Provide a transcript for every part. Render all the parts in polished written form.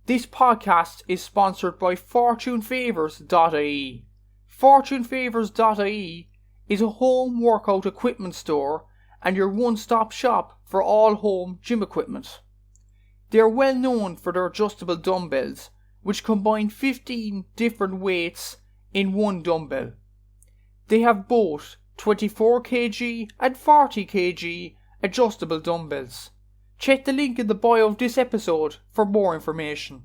This podcast is sponsored by FortuneFavours.ie. FortuneFavours.ie is a home workout equipment store and your one-stop shop for all home gym equipment. They are well known for their adjustable dumbbells, which combine 15 different weights in one dumbbell. They have both 24 kg and 40 kg adjustable dumbbells. Check the link in the bio of this episode for more information.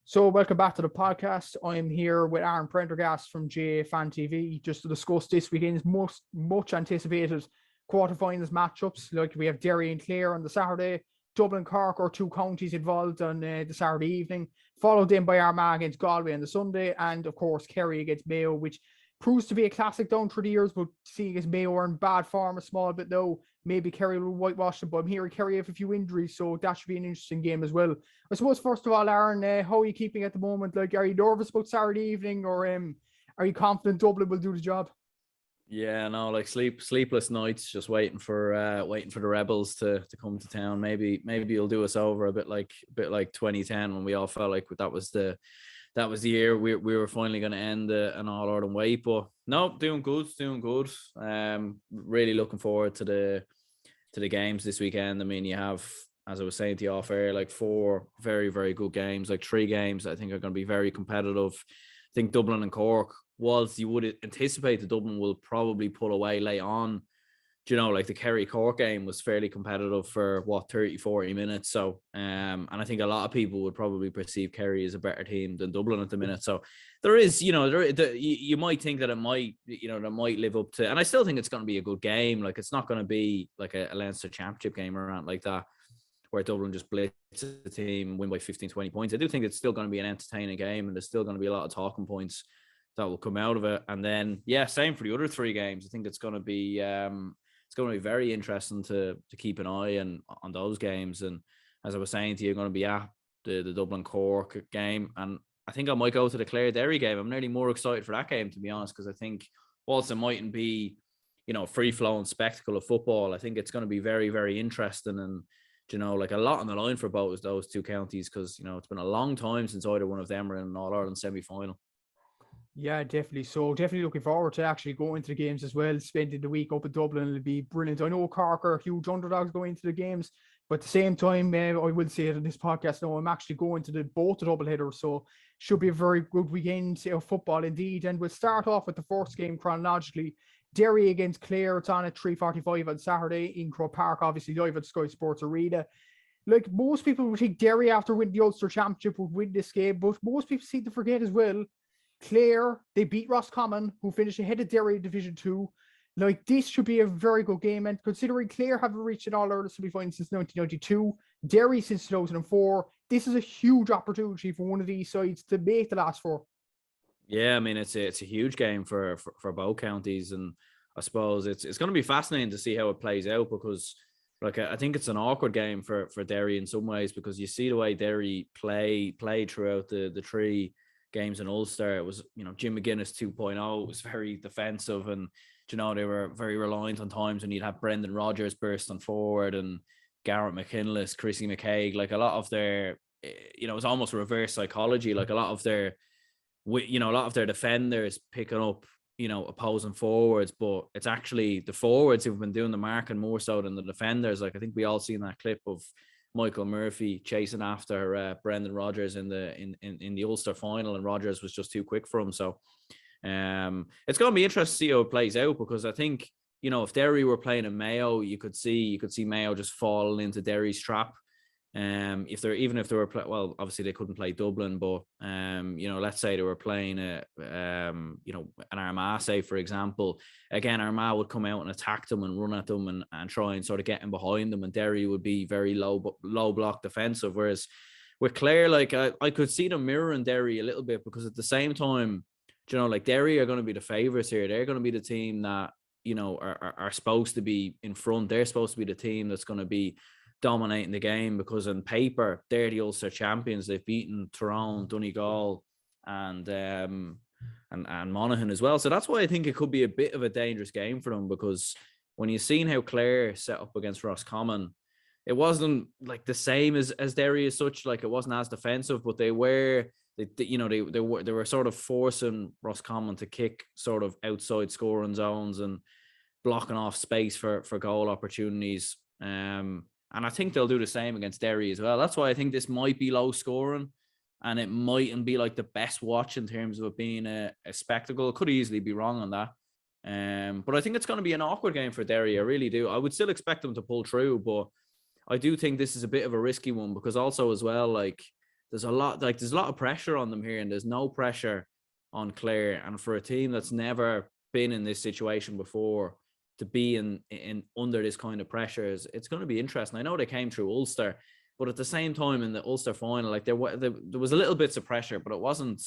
So welcome back to the podcast. I'm here with Aaron Prendergast from GAA Fan TV just to discuss this weekend's much anticipated quarterfinals matchups. Like we have Derry and Clare on the Saturday, Dublin, Cork are two counties involved on the Saturday evening, followed then by Armagh against Galway on the Sunday, and of course Kerry against Mayo, which proves to be a classic down through the years, but seeing as Mayo are in bad form a small bit now, maybe Kerry will whitewash them, but I'm hearing Kerry have a few injuries, so that should be an interesting game as well. I suppose, first of all, Aaron, how are you keeping at the moment? Like, are you nervous about Saturday evening, or are you confident Dublin will do the job? Yeah, no, like sleepless nights, just waiting for the rebels to come to town. Maybe you'll do us over a bit like 2010 when we all felt like that was the year we were finally going to end an All Ireland wait. But no, doing good. Really looking forward to the games this weekend. I mean, you have, as I was saying to you off air, like 4 very, very good games, like 3 games I think are going to be very competitive. I think Dublin and Cork, whilst you would anticipate that Dublin will probably pull away late on, like the Kerry Cork game was fairly competitive for 30-40 minutes. So and I think a lot of people would probably perceive Kerry as a better team than Dublin at the minute. So there is, you might think that it might, that might live up to, and I still think it's going to be a good game. Like, it's not going to be like a Leinster Championship game or around like that, where Dublin just blitz the team, win by 15-20 points. I do think it's still going to be an entertaining game, and there's still going to be a lot of talking points that will come out of it. And then, yeah, same for the other 3 games. I think it's going to be very interesting to keep an eye on those games. And as I was saying to you, I'm going to be at the Dublin Cork game, and I think I might go to the Clare Derry game. I'm nearly more excited for that game, to be honest, because I think whilst it mightn't be, free flowing spectacle of football, I think it's going to be very, very interesting, and like a lot on the line for both those 2 counties, because it's been a long time since either one of them were in an All Ireland semi-final. Yeah, definitely. So definitely looking forward to actually going to the games as well, spending the week up in Dublin. It'll be brilliant. I know Cork are huge underdogs going into the games, but at the same time, I will say it in this podcast now, I'm actually going to both the double headers. So should be a very good weekend of football indeed. And we'll start off with the first game chronologically. Derry against Clare. It's on at 3:45 on Saturday in Croke Park, obviously live at Sky Sports Arena. Like, most people would think Derry, after winning the Ulster Championship, would win this game, but most people seem to forget as well, Clare, they beat Roscommon, who finished ahead of Derry in Division 2. Like, this should be a very good game, and considering Clare haven't reached an All-Ireland semi-final since 1992, Derry since 2004, this is a huge opportunity for one of these sides to make the last 4. Yeah, I mean, it's a huge game for both counties, and I suppose it's going to be fascinating to see how it plays out, because like I think it's an awkward game for Derry in some ways, because you see the way Derry played throughout the 3 games in Ulster. It was, Jim McGuinness 2.0. It was very defensive, and they were very reliant on times when you'd have Brendan Rodgers bursting forward and Garrett McKinless, Chrissy McKaig. Like, a lot of their, it was almost reverse psychology. Like, a lot of their defenders picking up, opposing forwards, but it's actually the forwards who've been doing the marking more so than the defenders. Like, I think we all seen that clip of Michael Murphy chasing after Brendan Rodgers in the Ulster final, and Rodgers was just too quick for him. So it's going to be interesting to see how it plays out, because I think, if Derry were playing in Mayo, you could see Mayo just fall into Derry's trap. If they were well, obviously they couldn't play Dublin, but let's say they were playing an Armagh, say, for example. Again, Armagh would come out and attack them and run at them and try and sort of get in behind them, and Derry would be very low block defensive. Whereas with Clare, like, I could see them mirroring Derry a little bit, because at the same time, like, Derry are going to be the favourites here. They're going to be the team that are supposed to be in front. They're supposed to be the team that's going to be dominating the game, because on paper they're the Ulster champions. They've beaten Tyrone, Donegal, and and Monaghan as well. So that's why I think it could be a bit of a dangerous game for them, because when you've seen how Clare set up against Roscommon, it wasn't like the same as Derry as such. Like, it wasn't as defensive, but they were sort of forcing Roscommon to kick sort of outside scoring zones and blocking off space for goal opportunities. And I think they'll do the same against Derry as well. That's why I think this might be low scoring, and it mightn't be like the best watch in terms of it being a spectacle. It could easily be wrong on that. But I think it's going to be an awkward game for Derry. I really do. I would still expect them to pull through, but I do think this is a bit of a risky one, because also as well, like, there's a lot of pressure on them here, and there's no pressure on Clare. And for a team that's never been in this situation before to be in under this kind of pressure, it's going to be interesting. I know they came through Ulster, but at the same time in the Ulster final, like, there was a little bits of pressure, but it wasn't.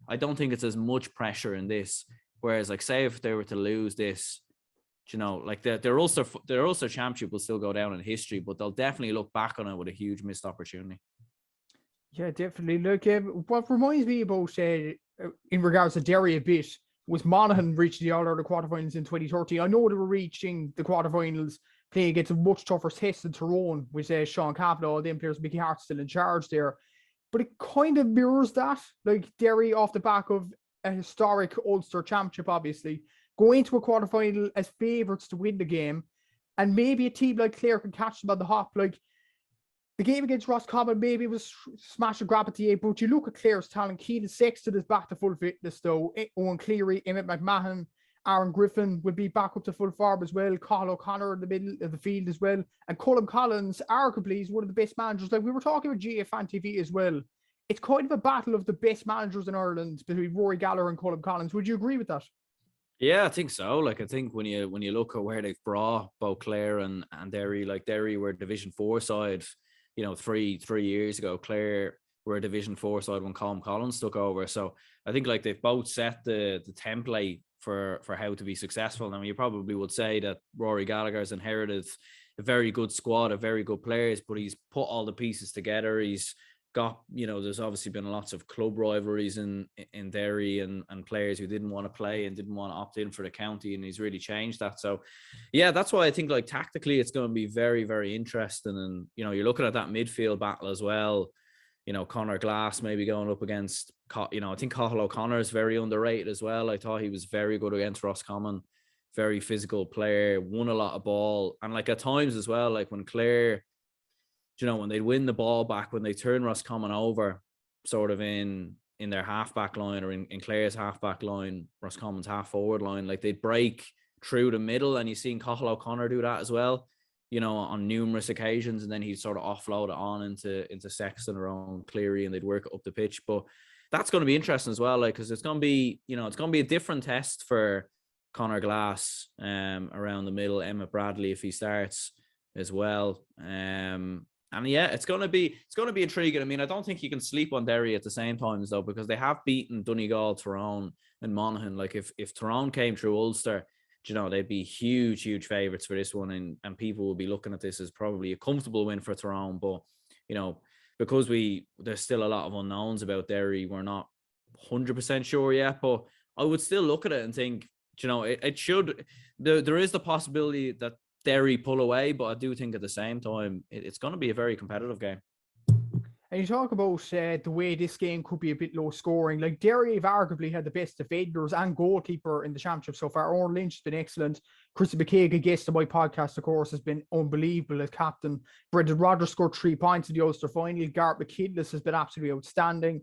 I don't think it's as much pressure in this. Whereas, like, say if they were to lose this, like their Ulster Championship will still go down in history, but they'll definitely look back on it with a huge missed opportunity. Yeah, definitely. Look, what reminds me about in regards to Derry a bit was Monaghan reached the All-Ireland quarterfinals in 2013. I know they were reaching the quarterfinals playing against a much tougher test than Tyrone, with Sean Cavanagh, all them players, Mickey Hart still in charge there. But it kind of mirrors that, like Derry off the back of a historic Ulster Championship, obviously, go into a quarterfinal as favourites to win the game, and maybe a team like Clare can catch them on the hop. Like, the game against Roscommon maybe was smash and grab at the 8, but you look at Clare's talent. Keenan Sexton is back to full fitness, though. Owen Cleary, Emmett McMahon, Aaron Griffin will be back up to full form as well. Cathal O'Connor in the middle of the field as well. And Colm Collins, arguably, is one of the best managers. Like, we were talking about GAA Fan TV as well. It's kind of a battle of the best managers in Ireland between Rory Gallagher and Colm Collins. Would you agree with that? Yeah, I think so. Like, I think when you look at where they've brought both Clare and Derry, like, Derry were Division 4 side, 3 years ago. Clare were a Division 4 side when Colm Collins took over. So I think, like, they've both set the template for how to be successful. I mean, you probably would say that Rory Gallagher's inherited a very good squad of very good players, but he's put all the pieces together. He's got, there's obviously been lots of club rivalries in Derry and players who didn't want to play and didn't want to opt in for the county, and he's really changed that. So yeah, that's why I think, like, tactically it's going to be very, very interesting. And you're looking at that midfield battle as well. Conor Glass maybe going up against, I think Cathal O'Connor is very underrated as well. I thought he was very good against Roscommon, very physical player, won a lot of ball. And, like, at times as well, like when Clare, when they'd win the ball back, when they turn Roscommon over sort of in their half-back line, or in Clare's half-back line, Roscommon's half-forward line, like, they'd break through the middle, and you've seen Cathal O'Connor do that as well, on numerous occasions, and then he'd sort of offload it on into Sexton or on Cleary, and they'd work it up the pitch. But that's going to be interesting as well, like, because it's going to be, it's going to be a different test for Conor Glass around the middle, Emmett Bradley if he starts as well. And yeah, it's going to be intriguing. I mean, I don't think you can sleep on Derry at the same time, though, because they have beaten Donegal, Tyrone, and Monaghan. Like, if Tyrone came through Ulster, they'd be huge favourites for this one, and people will be looking at this as probably a comfortable win for Tyrone. But because there's still a lot of unknowns about Derry, we're not 100% sure yet. But I would still look at it and think, it should. There is the possibility that Derry pull away, but I do think at the same time it's going to be a very competitive game. And you talk about the way this game could be a bit low scoring. Like, Derry have arguably had the best defenders and goalkeeper in the championship so far. Owen Lynch has been excellent. Christy McKaig, a guest on my podcast, of course, has been unbelievable as captain. Brendan Rodgers scored 3 points in the Ulster final. Garrett McKinless has been absolutely outstanding.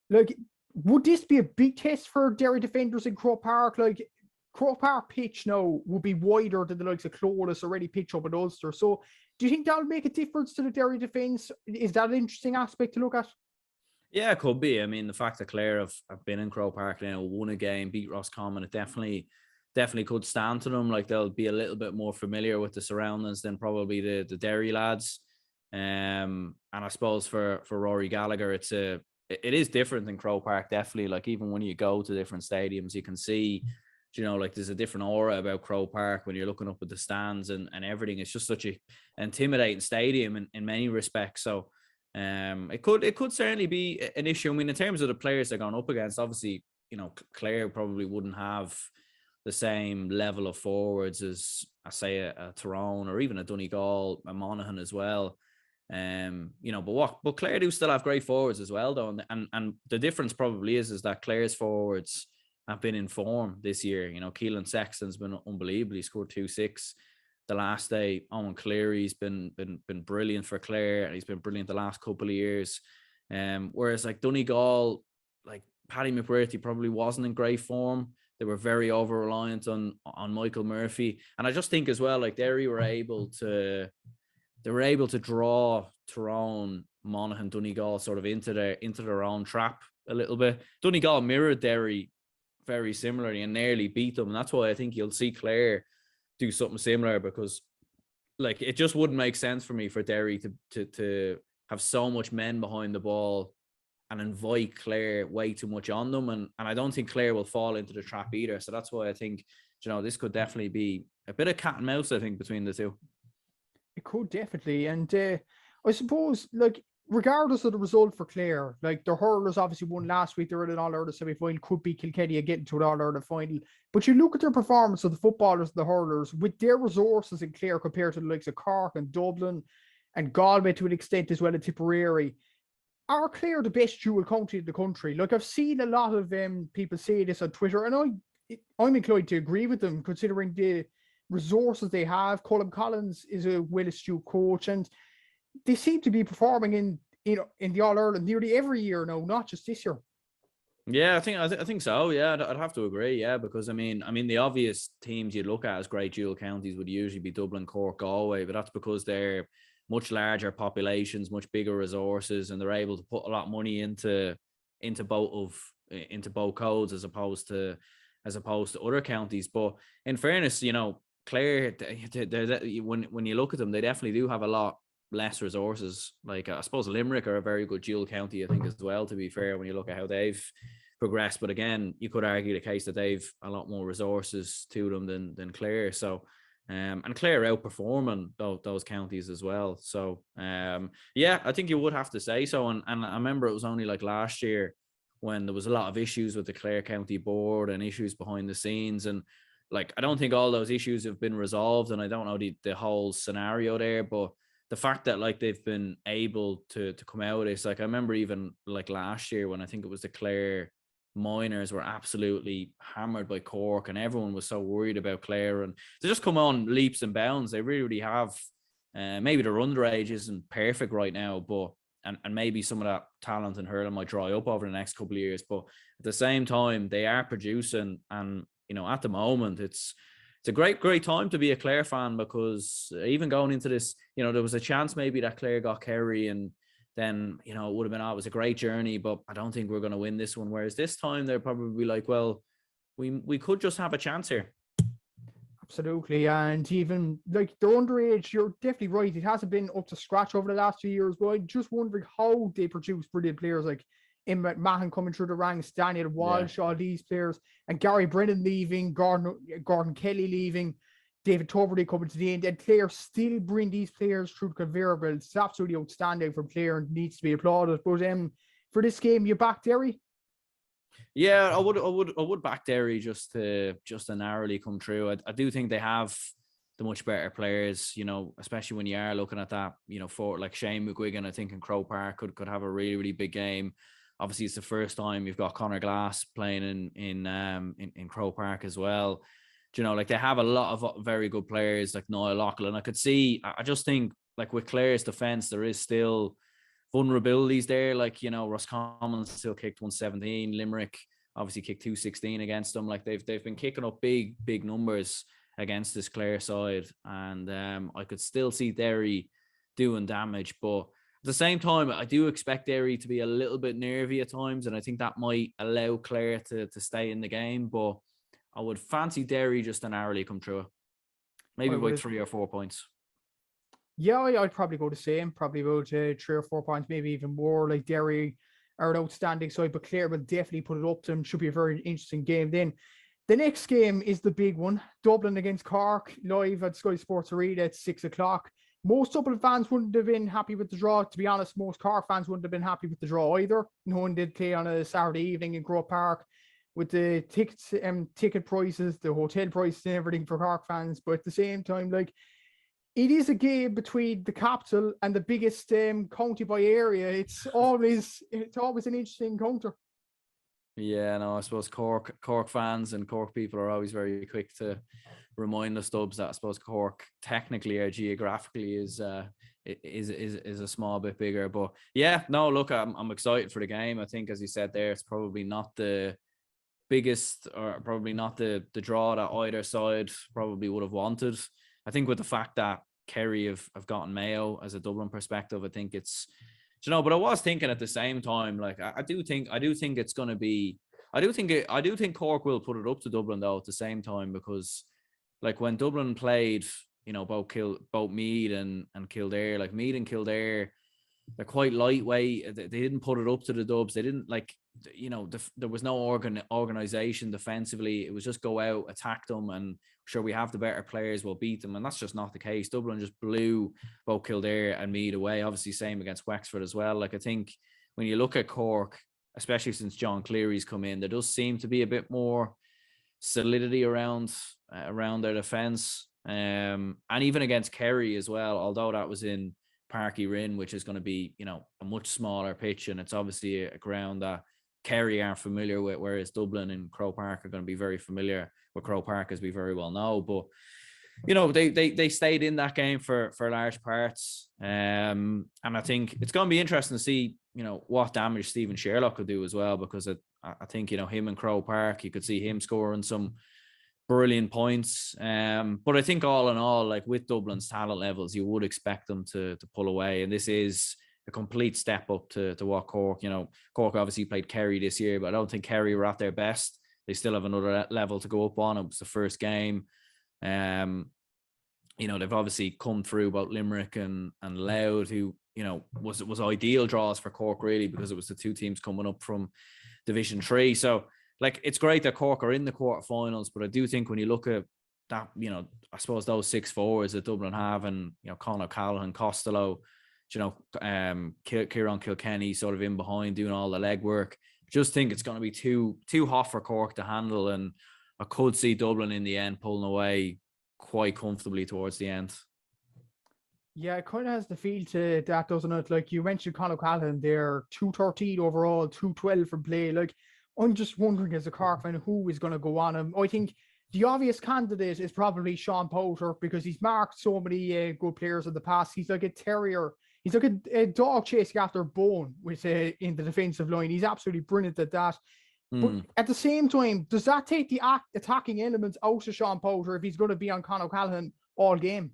Like, would this be a big test for Derry defenders in Croke Park? Like, Croke Park pitch now will be wider than the likes of Clones already pitch up in Ulster. So do you think that'll make a difference to the Derry defence? Is that an interesting aspect to look at? Yeah, it could be. I mean, the fact that Clare have been in Croke Park now, won a game, beat Roscommon, it definitely could stand to them. Like, they'll be a little bit more familiar with the surroundings than probably the Derry lads. And I suppose for Rory Gallagher, it is different than Croke Park, definitely. Like, even when you go to different stadiums, you can see, like, there's a different aura about Croke Park when you're looking up at the stands and everything. It's just such an intimidating stadium in many respects. So it could certainly be an issue. I mean, in terms of the players they're going up against, obviously Clare probably wouldn't have the same level of forwards as I say a Tyrone or even a Donegal, a Monaghan as well. But Clare do still have great forwards as well, though, and the difference probably is that Clare's forwards have been in form this year. Keelan Sexton's been unbelievable. He scored 2-6 the last day. Owen Cleary's been brilliant for Clare, and he's been brilliant the last couple of years. Whereas like Donegal, like Paddy McBrearty probably wasn't in great form. They were very over reliant on Michael Murphy, and I just think as well, like Derry were able to draw Tyrone, Monaghan, Donegal sort of into their own trap a little bit. Donegal mirrored Derry very similarly and nearly beat them, and that's why I think you'll see Clare do something similar, because like it just wouldn't make sense for me for Derry to have so much men behind the ball and invite Clare way too much on them, and I don't think Clare will fall into the trap either. So that's why I think this could definitely be a bit of cat and mouse, I think, between the two. It could definitely, and I suppose, like, regardless of the result for Clare, like their hurlers obviously won last week. They're in an All-Ireland semi-final. Could be Kilkenny getting to an All-Ireland final. But you look at their performance of the footballers, the hurlers, with their resources in Clare compared to the likes of Cork and Dublin and Galway to an extent as well, and Tipperary. Are Clare the best dual county in the country? Like, I've seen a lot of people say this on Twitter, and I'm inclined to agree with them, considering the resources they have. Colm Collins is a well-astute coach, and they seem to be performing in the All-Ireland nearly every year now, not just this year. Yeah, I think so. Yeah, I'd have to agree. Yeah, because I mean, the obvious teams you'd look at as great dual counties would usually be Dublin, Cork, Galway, but that's because they're much larger populations, much bigger resources, and they're able to put a lot of money into both codes as opposed to other counties. But in fairness, Clare, when you look at them, they definitely do have a lot less resources. Like I suppose Limerick are a very good dual county, I think, as well, to be fair, when you look at how they've progressed. But again, you could argue the case that they've a lot more resources to them than Clare. So and Clare outperforming those counties as well. So yeah, I think you would have to say so. And I remember it was only like last year when there was a lot of issues with the Clare County Board and issues behind the scenes, and like I don't think all those issues have been resolved, and I don't know the whole scenario there, but the fact that like they've been able to come out of this, like I remember even like last year when I think it was the Clare minors were absolutely hammered by Cork, and everyone was so worried about Clare, and they just come on leaps and bounds. They really have. Maybe their underage isn't perfect right now, but and maybe some of that talent in hurling might dry up over the next couple of years. But at the same time, they are producing, and at the moment, it's a great time to be a Clare fan, because even going into this, there was a chance maybe that Clare got Kerry, and then, it would have been, it was a great journey, but I don't think we're going to win this one. Whereas this time they're probably like, well, we could just have a chance here. Absolutely. And even like their underage, you're definitely right. It hasn't been up to scratch over the last 2 years, but I'm just wondering how they produce brilliant players like Emma Mahan coming through the ranks, Daniel Walsh, all these players, and Gary Brennan leaving, Gordon Kelly leaving, David Tuberty coming to the end, and Clare still bring these players through the conveyor belt. It's absolutely outstanding from Clare and needs to be applauded. But for this game, you back Derry? Yeah, I would back Derry just to narrowly come through. I do think they have the much better players, especially when you are looking at that, for like Shane McGuigan, I think in Croke Park could have a really, really big game. Obviously, it's the first time you've got Conor Glass playing in Croke Park as well. Like they have a lot of very good players like Niall Loughlin. I just think like with Clare's defence, there is still vulnerabilities there. Like, Roscommon still kicked 117. Limerick obviously kicked 216 against them. Like they've been kicking up big numbers against this Clare side. And I could still see Derry doing damage. But at the same time, I do expect Derry to be a little bit nervy at times. And I think that might allow Clare to stay in the game. But I would fancy Derry just to narrowly come through. Maybe by 3 or 4 points. Yeah, I'd probably go the same. Probably about 3 or 4 points, maybe even more. Like Derry are an outstanding side, but Clare will definitely put it up to them. Should be a very interesting game. Then the next game is the big one. Dublin against Cork, live at Sky Sports Arena at 6:00. Most Dublin fans wouldn't have been happy with the draw. To be honest, most Cork fans wouldn't have been happy with the draw either, knowing they'd play on a Saturday evening in Croke Park. with the tickets, ticket prices, the hotel prices, and everything for Cork fans. But at the same time, like, it is a game between the capital and the biggest county by area. It's always an interesting encounter. Yeah, no, I suppose Cork fans and Cork people are always very quick to remind the Stubbs that I suppose Cork technically or geographically is a small bit bigger. But yeah, no, look, I'm excited for the game. I think, as you said there, it's probably not the biggest, or probably not the draw that either side probably would have wanted. I think with the fact that Kerry have gotten Mayo as a Dublin perspective, I think it's, but I was thinking at the same time, like, I do think it's going to be, I do think Cork will put it up to Dublin though at the same time, because like when Dublin played, both Meath and Kildare, like Meath and Kildare, they're quite lightweight. They didn't put it up to the Dubs. They didn't, like, there was no organization defensively. It was just go out, attack them, and sure, we have the better players, we'll beat them. And that's just not the case. Dublin just blew both Kildare and Meath away. Obviously, same against Wexford as well. Like, I think when you look at Cork, especially since John Cleary's come in, there does seem to be a bit more solidity around their defense. And even against Kerry as well, although that was in Parky Rin, which is going to be, a much smaller pitch, and it's obviously a ground that Kerry aren't familiar with, whereas Dublin and Croke Park are going to be very familiar with Croke Park, as we very well know. But they stayed in that game for large parts, and I think it's going to be interesting to see what damage Stephen Sherlock could do as well, because I think him and Croke Park, you could see him scoring some brilliant points. But I think all in all, like, with Dublin's talent levels, you would expect them to pull away. And this is a complete step up to what Cork, Cork obviously played Kerry this year, but I don't think Kerry were at their best. They still have another level to go up on. It was the first game. They've obviously come through about Limerick and Louth, who, was ideal draws for Cork, really, because it was the two teams coming up from Division 3. So, like, it's great that Cork are in the quarterfinals, but I do think when you look at that, I suppose those 6 forwards that Dublin have, and, Conor O'Callaghan, Costello, Kieran Kilkenny sort of in behind doing all the legwork, just think it's going to be too hot for Cork to handle. And I could see Dublin in the end pulling away quite comfortably towards the end. Yeah, it kind of has the feel to that, doesn't it? Like, you mentioned Conor O'Callaghan, they're 213 overall, 212 from play. Like, I'm just wondering, as a Cork fan, who is going to go on him. I think the obvious candidate is probably Sean Powter, because he's marked so many good players in the past. He's like a terrier. He's like a dog chasing after bone with in the defensive line. He's absolutely brilliant at that. But at the same time, does that take the attacking elements out of Sean Powter if he's going to be on Conor O'Callaghan all game?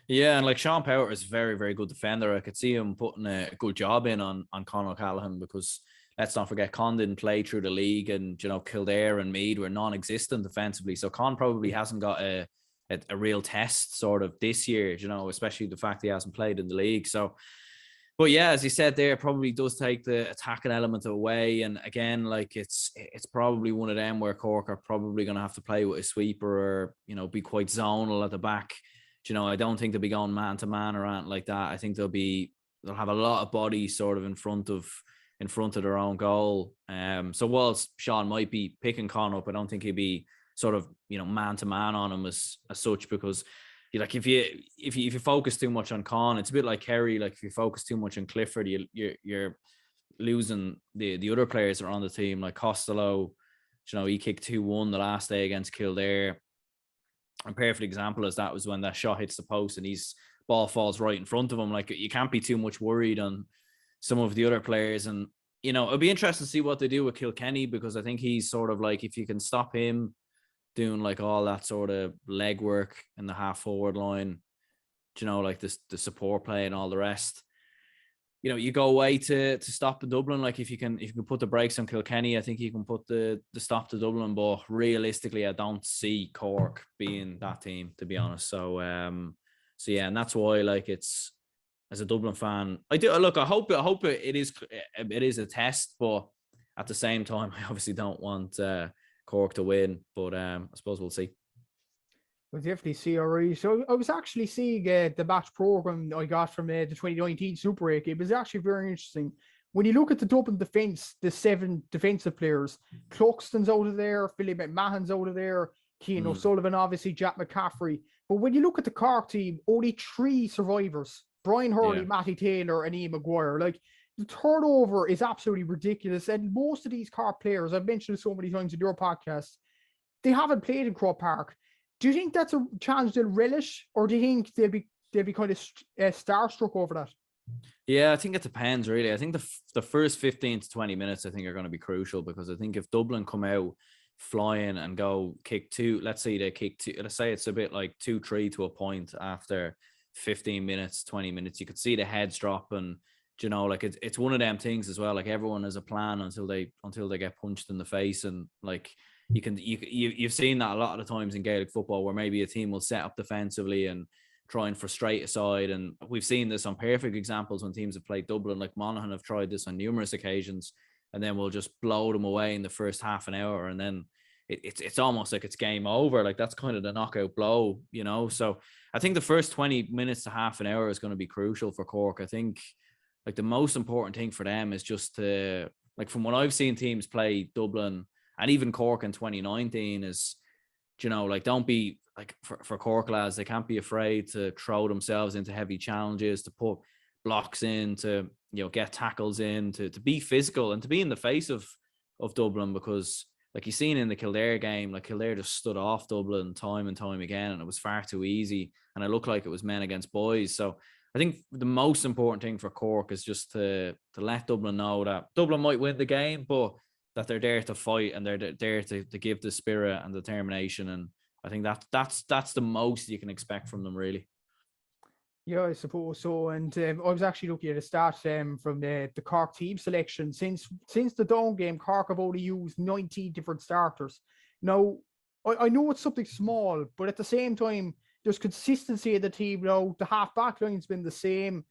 Yeah, and like, Sean Powter is a very, very good defender. I could see him putting a good job in on Conor O'Callaghan, because let's not forget, Con didn't play through the league, and Kildare and Meath were non-existent defensively. So Con probably hasn't got a real test sort of this year, especially the fact he hasn't played in the league. So, but yeah, as you said there, probably does take the attacking element away. And again, like, it's probably one of them where Cork are probably going to have to play with a sweeper, or be quite zonal at the back. I don't think they'll be going man to man or anything like that. I think they'll have a lot of bodies sort of in front of their own goal. So whilst Sean might be picking Con up, I don't think he'd be sort of man to man on him as such, because if you focus too much on Con, it's a bit like Kerry. Like, if you focus too much on Clifford, you're losing the other players that are on the team, like Costello. He kicked 2-1 the last day against Kildare. A perfect example is that was when that shot hits the post and his ball falls right in front of him. Like, you can't be too much worried on some of the other players. And it'll be interesting to see what they do with Kilkenny, because I think he's sort of like, if you can stop him doing like all that sort of leg work in the half forward line, like the support play and all the rest, you go away to stop the Dublin. Like, if you can put the brakes on Kilkenny, I think you can put the stop to Dublin. But realistically, I don't see Cork being that team, to be honest. So yeah, and that's why, like, it's, as a Dublin fan, I hope it is a test, but at the same time, I obviously don't want Cork to win. But I suppose we'll see. We'll definitely see. All right. So I was actually seeing the match program I got from the 2019 Super 8 game. It was actually very interesting. when you look at the Dublin defence, the 7 defensive players, Cluxton's out of there, Philip McMahon's out of there, Cian O'Sullivan, obviously, Jack McCaffrey. But when you look at the Cork team, only 3 survivors, Brian Hurley, Matty Taylor, and Ian Maguire. Like, the turnover is absolutely ridiculous. And most of these Cork players, I've mentioned it so many times in your podcast, they haven't played in Croke Park. Do you think that's a challenge they'll relish, or do you think they'll be kind of starstruck over that? Yeah, I think it depends, really. I think the first 15 to 20 minutes, I think, are going to be crucial, because I think if Dublin come out flying and go kick 2, let's say they kick 2, let's say it's a bit like 2-3 to a point after 15 minutes, 20 minutes, you could see the heads drop. And, you know, like it's one of them things as well. Like, everyone has a plan until they get punched in the face. And like, you've seen that a lot of the times in Gaelic football, where maybe a team will set up defensively and try and frustrate a side. And we've seen this on perfect examples when teams have played Dublin. Like, Monaghan have tried this on numerous occasions, and then we'll just blow them away in the first half an hour, and then it's almost like it's game over. Like, that's kind of the knockout blow, you know. So I think the first 20 minutes to half an hour is going to be crucial for Cork. I think, like, the most important thing for them is just to, like, from what I've seen teams play Dublin and even Cork in 2019, is, you know, like, don't be like, for Cork lads, they can't be afraid to throw themselves into heavy challenges, to put blocks in, to, you know, get tackles in, to be physical and to be in the face of Dublin. Because, like, you've seen in the Kildare game, like, Kildare just stood off Dublin time and time again, and it was far too easy, and it looked like it was men against boys. So I think the most important thing for Cork is just to let Dublin know that Dublin might win the game, but that they're there to fight, and they're there to give the spirit and determination. And I think that's the most you can expect from them, really. Yeah, I suppose so. And I was actually looking at a stat from the Cork team selection. Since the Down game, Cork have only used 19 different starters. Now, I know it's something small, but at the same time, there's consistency in the team. Now, the half-back line's been the same.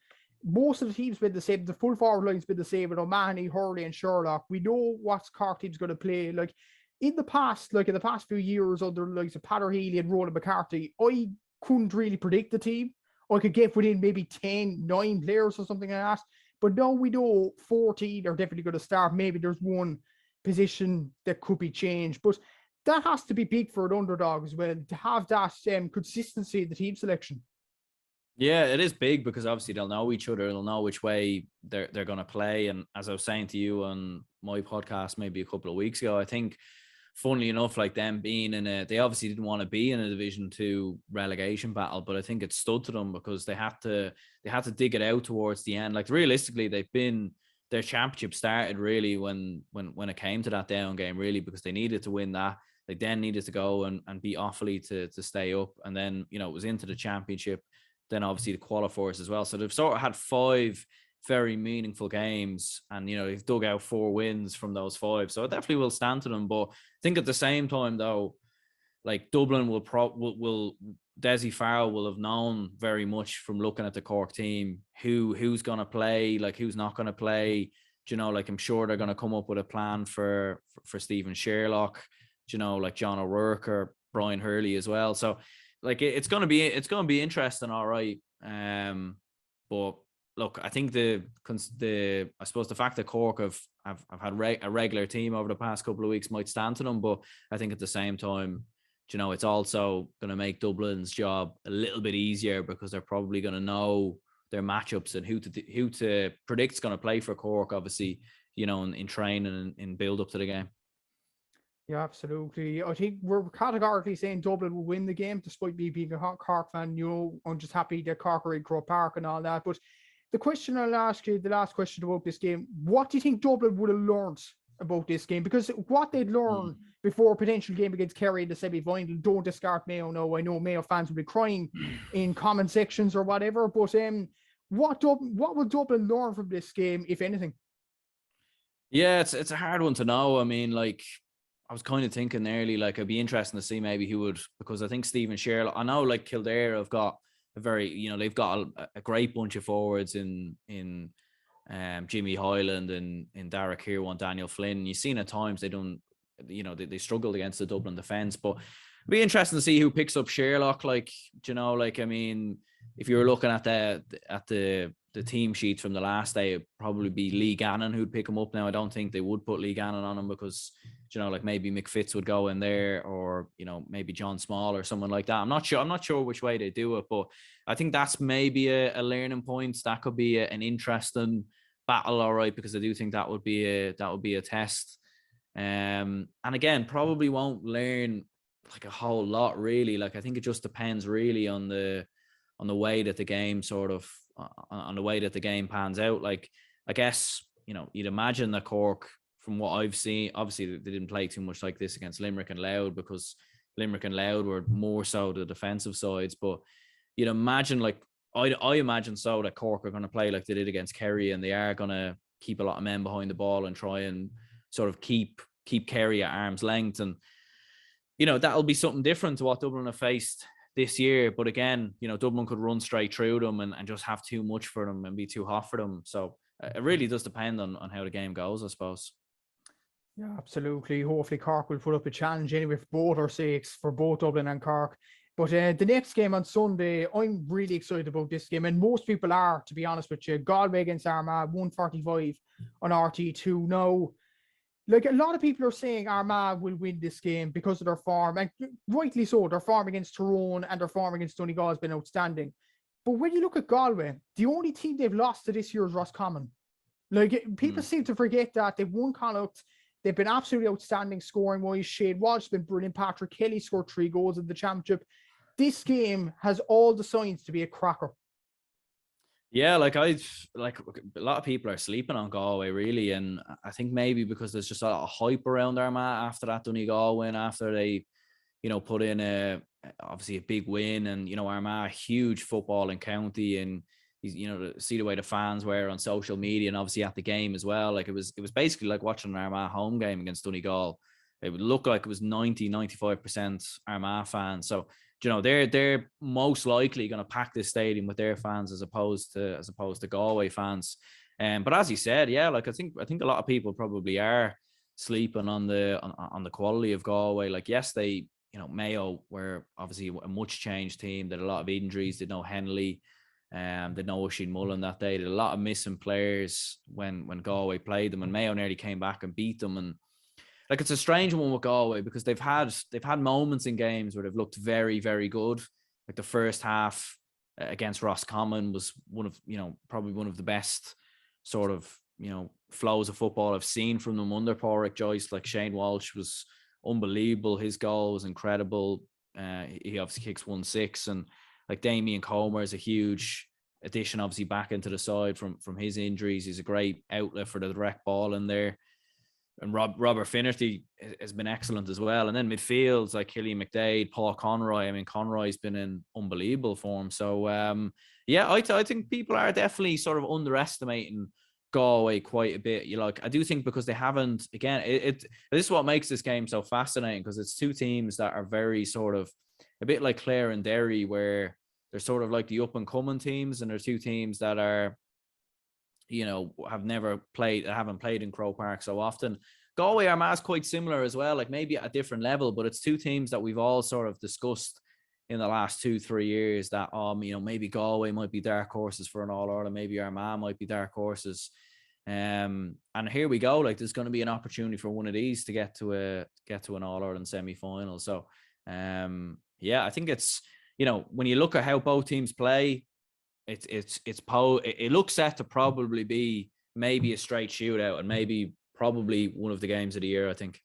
Most of the team's been the same. The full forward line's been the same. With O'Mahony, Hurley, and Sherlock. We know what Cork team's going to play. Like, in the past few years, under like Pat Healy and Roland McCarthy, I couldn't really predict the team. I could get within maybe 9 players or something like that. But now we know 14 are definitely going to start. Maybe there's one position that could be changed. But that has to be big for an underdog as well, to have that consistency in the team selection. Yeah, it is big, because obviously they'll know each other. They'll know which way they're going to play. And as I was saying to you on my podcast maybe a couple of weeks ago, I think, funnily enough, like, them being they obviously didn't want to be in a Division 2 relegation battle, but I think it stood to them, because they had to dig it out towards the end. Like, realistically, their championship started really when it came to that Down game, really, because they needed to win that. They then needed to go and beat Offaly to stay up, and then, you know, it was into the championship, then obviously the qualifiers as well. So they've sort of had 5 very meaningful games, and, you know, they've dug out 4 wins from those 5, so it definitely will stand to them. But I think at the same time, though, like, Dublin will Desi Farrell will have known very much from looking at the Cork team who's going to play, like, who's not going to play. You know, like, I'm sure they're going to come up with a plan for Stephen Sherlock, you know, like John O'Rourke or Brian Hurley as well. So, like, it's going to be interesting, all right. But look, I think I suppose the fact that Cork have had a regular team over the past couple of weeks might stand to them, but I think at the same time, you know, it's also going to make Dublin's job a little bit easier, because they're probably going to know their matchups and who to predict is going to play for Cork, obviously, you know, in training and in build up to the game. Yeah, absolutely. I think we're categorically saying Dublin will win the game, despite me being a Cork fan. You know, I'm just happy that Cork are in Croke Park and all that. But the question I'll ask you, the last question about this game, what do you think Dublin would have learned about this game? Because what they'd learn before a potential game against Kerry in the semi-final, don't discard Mayo. No, I know Mayo fans will be crying in comment sections or whatever, but what will Dublin learn from this game, if anything? Yeah, it's a hard one to know. I mean, like, I was kind of thinking early, like, it'd be interesting to see maybe who would, because I think Stephen Sherlock, I know, like, Kildare have got they've got a great bunch of forwards in Jimmy Hyland and in Derek Hirwan, Daniel Flynn. You've seen at times they struggled against the Dublin defence, but it'd be interesting to see who picks up Sherlock. Like, you know, like, I mean, if you were looking at the the team sheets from the last day, it'd probably be Lee Gannon who'd pick him up. Now, I don't think they would put Lee Gannon on him because, like maybe McFitz would go in there, or, maybe John Small or someone like that. I'm not sure which way they do it, but I think that's maybe a learning point. That could be an interesting battle, all right, because I do think that would be a test. And again, probably won't learn like a whole lot really. Like, I think it just depends really on the way that the game on the way that the game pans out. Like, I guess, you'd imagine that Cork, from what I've seen, obviously they didn't play too much like this against Limerick and Louth, because Limerick and Louth were more so the defensive sides. But you'd imagine, like, I imagine so, that Cork are going to play like they did against Kerry, and they are going to keep a lot of men behind the ball and try and sort of keep Kerry at arm's length. And, that'll be something different to what Dublin have faced this year. But again, Dublin could run straight through them and just have too much for them and be too hot for them. So it really does depend on how the game goes, I suppose. Yeah, absolutely. Hopefully Cork will put up a challenge anyway for both our sakes, for both Dublin and Cork. But the next game on Sunday, I'm really excited about this game, and most people are, to be honest with you. Galway against Armagh, 1:45 on RT2. Now, like, a lot of people are saying Armagh will win this game because of their form, and rightly so. Their form against Tyrone and their form against Donegal has been outstanding. But when you look at Galway, the only team they've lost to this year is Roscommon. Like, people seem to forget that they've won Connacht. They've been absolutely outstanding scoring-wise. Shane Walsh has been brilliant. Patrick Kelly scored 3 goals in the championship. This game has all the signs to be a cracker. Yeah, like, a lot of people are sleeping on Galway, really, and I think maybe because there's just a lot of hype around Armagh after that Donegal win, after they, put in obviously a big win, and Armagh, a huge footballing county, and see the way the fans were on social media and obviously at the game as well. Like, it was basically like watching an Armagh home game against Donegal. It would look like it was 90-95% Armagh fans. So, they're most likely going to pack this stadium with their fans as opposed to Galway fans. But as you said, yeah, like, I think a lot of people probably are sleeping on the quality of Galway. Like, yes, they, Mayo were obviously a much changed team. They had a lot of injuries. They had no Henley. They had no Oisin Mullen that day. They had a lot of missing players when Galway played them, and Mayo nearly came back and beat them. And like, it's a strange one with Galway because they've had moments in games where they've looked very, very good. Like, the first half against Roscommon was probably one of the best sort of, flows of football I've seen from them under Pádraig Joyce. Like, Shane Walsh was unbelievable. His goal was incredible. He obviously kicks 1-6, and like, Damien Comer is a huge addition, obviously, back into the side from his injuries. He's a great outlet for the direct ball in there. And Robert Finnerty has been excellent as well. And then midfields like Killian McDade, Paul Conroy. I mean, Conroy's been in unbelievable form. So, yeah, I think people are definitely sort of underestimating Galway quite a bit. I do think because they haven't, again, this is what makes this game so fascinating, because it's two teams that are very sort of a bit like Clare and Derry, where they're sort of like the up and coming teams, and there's two teams that are, haven't played in Croke Park so often. Galway Armagh's quite similar as well, like maybe at a different level, but it's two teams that we've all sort of discussed in the last 2-3 years that, maybe Galway might be dark horses for an All-Ireland, maybe Armagh might be dark horses. And here we go. Like, there's going to be an opportunity for one of these to get to an All-Ireland semi-final. So, yeah, I think it's, when you look at how both teams play, it looks set to probably be maybe a straight shootout, and probably one of the games of the year, I think.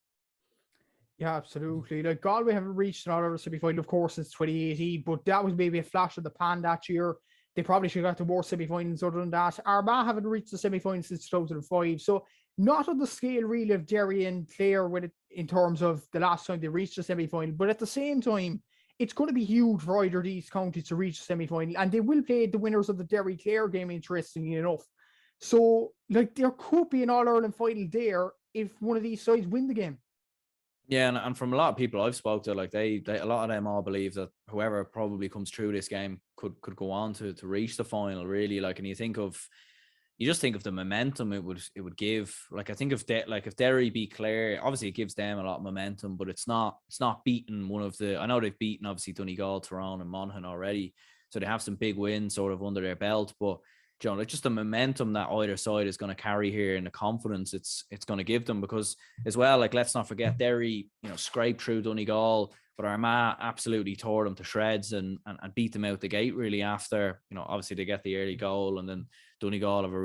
Yeah, absolutely. Like, Galway haven't reached another semi-final, of course, since 2018, but that was maybe a flash of the pan that year. They probably should have got to more semi-finals other than that. Armagh haven't reached the semi-final since 2005, so not on the scale really of Derry and Clare with it in terms of the last time they reached the semi-final, but at the same time, it's going to be huge for either of these counties to reach the semi-final, and they will play the winners of the Derry-Clare game, interestingly enough. So, like, there could be an All-Ireland final there if one of these sides win the game. Yeah, and from a lot of people I've spoke to, like, they a lot of them all believe that whoever probably comes through this game could go on to reach the final, really. Like, and you just think of the momentum it would give. Like, I think if Derry beat Clare, obviously it gives them a lot of momentum, but it's not beating one of the. I know they've beaten obviously Donegal, Tyrone, and Monaghan already, so they have some big wins sort of under their belt. But you know, like just the momentum that either side is going to carry here and the confidence it's going to give them. Because as well, like, let's not forget Derry, you know, scraped through Donegal, but Armagh absolutely tore them to shreds and beat them out the gate really after, you know, obviously they get the early goal and then Donegal have a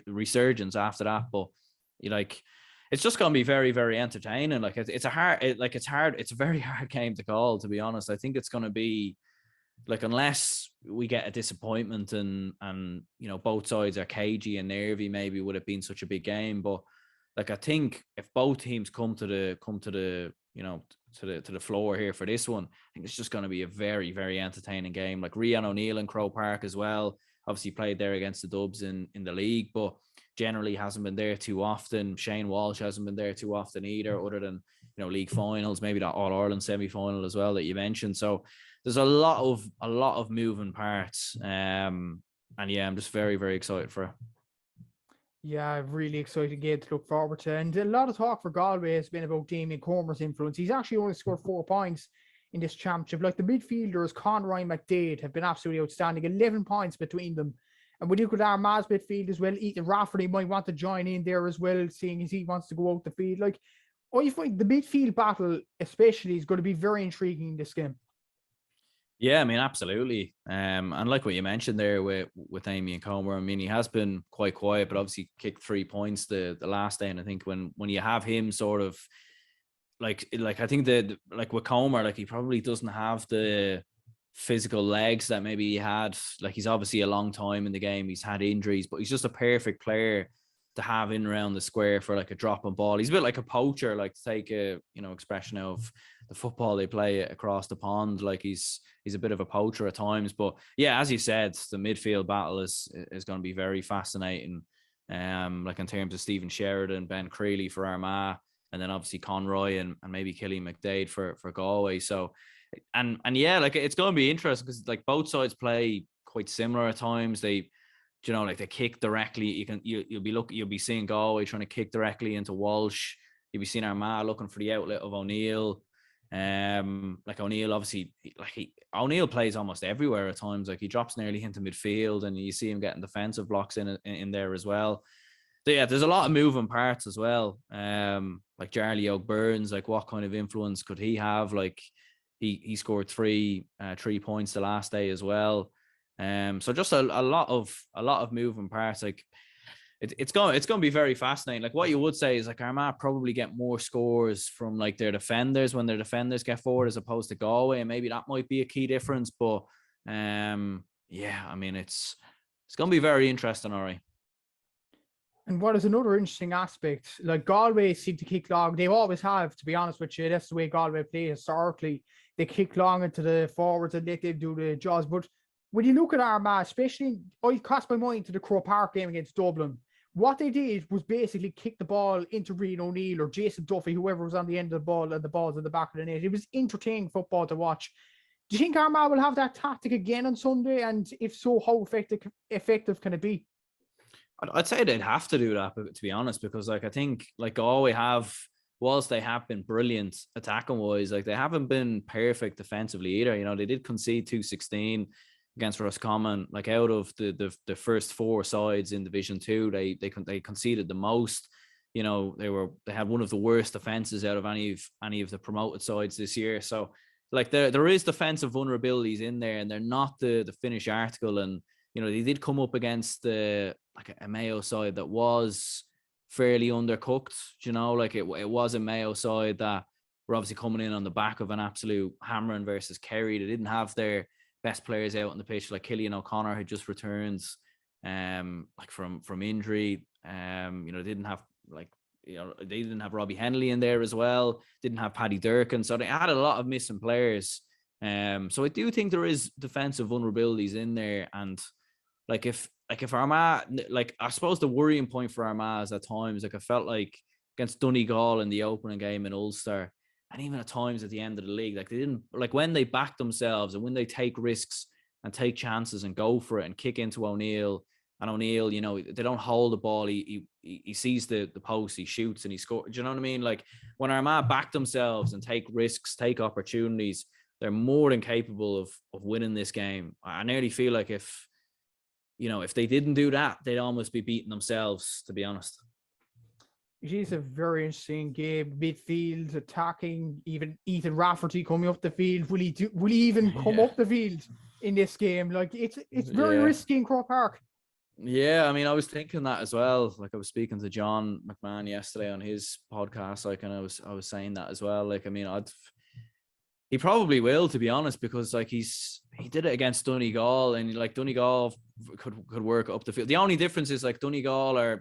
resurgence after that. But you like, it's just going to be very, very entertaining. Like it's a very hard game to call, to be honest. I think it's going to be like, unless we get a disappointment and you know, both sides are cagey and nervy, maybe would have been such a big game. But like, I think if both teams come to the you know, to the floor here for this one, I think it's just going to be a very, very entertaining game. Like Rian O'Neill in Croke Park as well, obviously played there against the Dubs in the league, but generally hasn't been there too often. Shane Walsh hasn't been there too often either, other than, you know, league finals, maybe that All-Ireland semi-final as well that you mentioned. So there's a lot of moving parts. And yeah, I'm just very, very excited for it. Yeah, really exciting game to look forward to. And a lot of talk for Galway has been about Damien Comer's influence. He's actually only scored 4 points in this championship. Like the midfielders, Conroy and McDade, have been absolutely outstanding. 11 points between them. And when you look at Armagh's midfield as well, Ethan Rafferty might want to join in there as well, seeing as he wants to go out the field. Like, I find the midfield battle especially is going to be very intriguing in this game. Yeah, I mean, absolutely. And like what you mentioned there with Damien Comer, I mean, he has been quite quiet, but obviously kicked 3 points the last day. And I think when you have him sort of like I think that, like with Comer, like he probably doesn't have the physical legs that maybe he had. Like, he's obviously a long time in the game. He's had injuries, but he's just a perfect player to have in around the square for like a drop and ball. He's a bit like a poacher, like, to take a, you know, expression of the football they play across the pond. Like he's a bit of a poacher at times. But yeah, as you said, the midfield battle is going to be very fascinating. Like in terms of Stephen Sheridan, Ben Creeley for Armagh, and then obviously Conroy and maybe Killian McDade for Galway. So and yeah, like it's going to be interesting because like both sides play quite similar at times. They, you know, like they kick directly. You'll be seeing Galway trying to kick directly into Walsh. You'll be seeing Armagh looking for the outlet of O'Neill. Like O'Neill, obviously, O'Neill plays almost everywhere at times. Like he drops nearly into midfield, and you see him getting defensive blocks in there as well. So yeah, there's a lot of moving parts as well. Like Charlie O'Byrne's, like what kind of influence could he have? Like he scored 3 points the last day as well. So just a lot of moving parts. Like it's going to be very fascinating. Like what you would say is like Armagh probably get more scores from like their defenders when their defenders get forward as opposed to Galway, and maybe that might be a key difference. But yeah, I mean it's going to be very interesting, all right. And what is another interesting aspect, like Galway seem to kick long. They always have, to be honest with you. That's the way Galway play historically. They kick long into the forwards and let them do the jobs. But when you look at Armagh, especially, I cast my mind to the Croke Park game against Dublin. What they did was basically kick the ball into Rian O'Neill or Jason Duffy, whoever was on the end of the ball, and the ball's at the back of the net. It was entertaining football to watch. Do you think Armagh will have that tactic again on Sunday? And if so, how effective can it be? I'd say they'd have to do that, to be honest, because like I think like Galway have, whilst they have been brilliant attacking wise, like they haven't been perfect defensively either. You know, they did concede 2-16 against Roscommon. Like out of the first 4 sides in Division 2, they conceded the most. You know, they had one of the worst defenses out of any of the promoted sides this year. So like there is defensive vulnerabilities in there, and they're not the finished article. And you know, they did come up against a Mayo side that was fairly undercooked. You know, like it was a Mayo side that were obviously coming in on the back of an absolute hammering versus Kerry. They didn't have their best players out on the pitch, like Killian O'Connor, who just returns like from injury. You know, they didn't have Robbie Henley in there as well. Didn't have Paddy Durkin, so they had a lot of missing players. So I do think there is defensive vulnerabilities in there, and like if Armagh, like I suppose the worrying point for Armagh is at times, like I felt like against Donegal in the opening game in Ulster, and even at times at the end of the league, like they didn't, like when they back themselves and when they take risks and take chances and go for it and kick into O'Neill, and O'Neill, you know, they don't hold the ball. He sees the post, he shoots and he scores. Do you know what I mean? Like when Armagh back themselves and take risks, take opportunities, they're more than capable of winning this game. I nearly feel like if if they didn't do that, they'd almost be beating themselves, to be honest. It is a very interesting game. Midfield, attacking, even Ethan Rafferty coming up the field. Will he even come up the field in this game? Like it's very risky in Croke Park. Yeah, I mean, I was thinking that as well. Like I was speaking to John McMahon yesterday on his podcast, like, and I was saying that as well. Like, I mean, he probably will, to be honest, because like he did it against Donegal, and like Donegal could work up the field. The only difference is like Donegal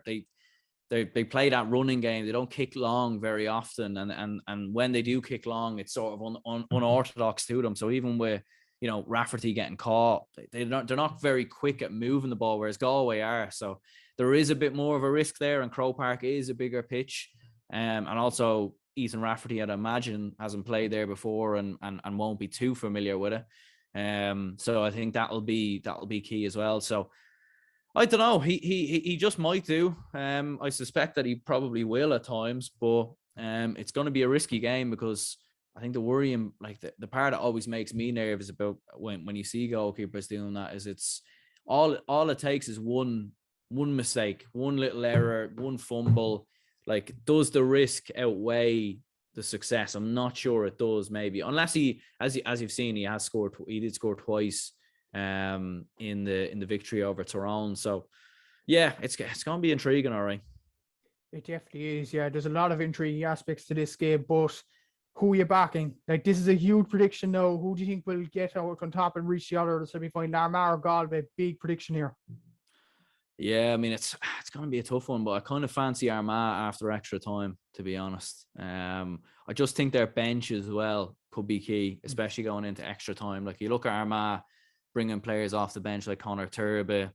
they play that running game. They don't kick long very often, and when they do kick long, it's sort of unorthodox to them. So even with Rafferty getting caught, they're not very quick at moving the ball, whereas Galway are. So there is a bit more of a risk there, and Croke Park is a bigger pitch, and also Ethan Rafferty, I'd imagine, hasn't played there before and won't be too familiar with it. So I think that'll be key as well. So I don't know. He just might do. I suspect that he probably will at times, but it's going to be a risky game, because I think the worrying, like the part that always makes me nervous about when you see goalkeepers doing that is it's all it takes is one mistake, one little error, one fumble. Like, does the risk outweigh the success? I'm not sure it does. Maybe, unless as you've seen, he did score twice in the victory over Tyrone. So yeah, it's going to be intriguing. All right, it definitely is. Yeah, there's a lot of intriguing aspects to this game, but who are you backing? Like, this is a huge prediction now. Who do you think will get out on top and reach the other semi-final? Armagh or Galway? Big prediction here. Yeah, I mean, it's going to be a tough one, but I kind of fancy Armagh after extra time, to be honest. I just think their bench as well could be key, especially going into extra time. Like, you look at Armagh bringing players off the bench like Conor Turby.